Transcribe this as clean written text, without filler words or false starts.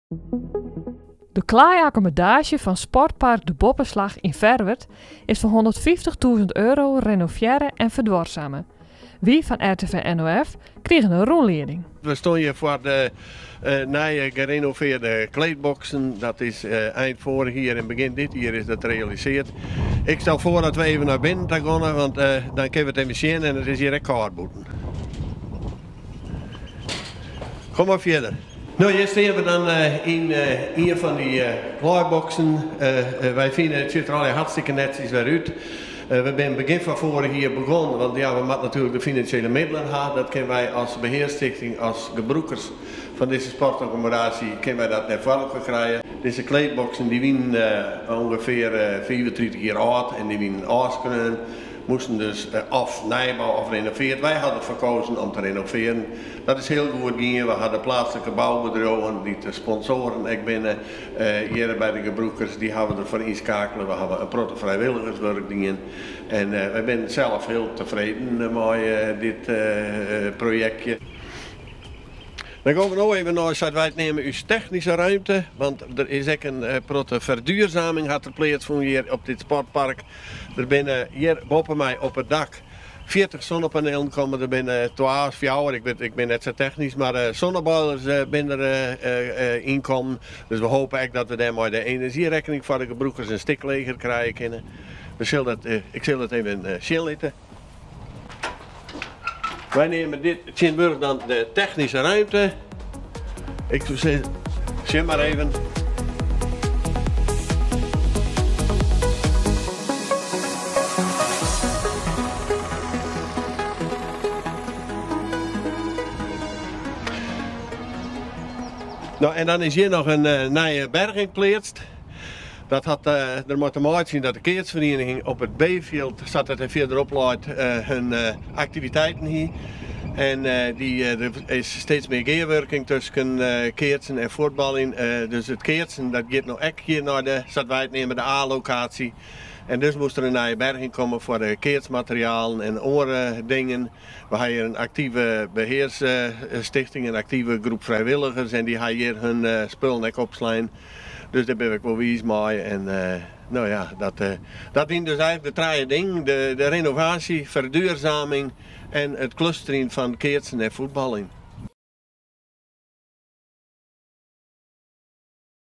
De klei-accommodage van Sportpark de Boppenslag in Verwerd is voor €150.000 renoveren en verdwaarzamen. Wie van RTV NOF kregen een rondleiding. We staan hier voor de nieuwe gerenoveerde kleedboxen. Dat is eind vorig jaar en begin dit jaar is dat gerealiseerd. Ik stel voor dat we even naar binnen gaan, want dan kunnen we het even zien en het is hier een kaartboeten. Kom maar verder. Nou, hier staan we dan in een van die kleedboxen. Wij vinden het ziet er al hartstikke netjes weer uit. We zijn begin van vorig jaar begonnen, want ja, we moeten natuurlijk de financiële middelen hebben. Dat kunnen wij als beheerstichting, als gebruikers van deze sportaccommodatie, kunnen wij dat net voor krijgen. Deze kleedboxen die winnen ongeveer 34 jaar oud en die winnen afgeknepen. Moesten dus of nijbouw of renoveerd. Wij hadden verkozen om te renoveren. Dat is heel goed gegaan. We hadden plaatselijke bouwbedrijven die de sponsoren ik binnen hier bij de gebruikers die hebben we ervoor inschakelen. We hebben een protte vrijwilligerswerk dingen. En wij zijn zelf heel tevreden met dit projectje. Dan gaan we nu even naar Zuid-Nemen uw technische ruimte, want er is ook een protte verduurzaming had er plaatsgevonden hier op dit sportpark. Er binnen hier boven mij op het dak 40 zonnepanelen komen er binnen 12, 4 ik ben net zo technisch, maar zonneboilers binnen inkomen. Dus we hopen echt dat we daarmee de energierekening voor de gebruikers een stuk leger krijgen kunnen. Ik zal het even zien. Wij nemen dit Chinburg dan de technische ruimte. Ik zou zeggen, zie maar even. Nou, en dan is hier nog een nieuwe berging geplaatst. Dat had er moet te maken zien dat de keertsvereniging op het B-veld zat het er verderop laat hun activiteiten hier. En er is steeds meer gearwerking tussen keertsen en voetballing. Dus het keertsen dat gaat nog echt hier naar de Zuid-Nemen de A-locatie. En dus moest er een nieuwe berging komen voor de keertsmaterialen en andere dingen. We hebben hier een actieve beheersstichting, een actieve groep vrijwilligers en die hebben hier hun spullen ook opslaan. Dus daar ben ik wel wijs mee. En nou ja, dat dient dus eigenlijk de drie dingen. De renovatie, verduurzaming en het clusteren van keertsen en voetballing.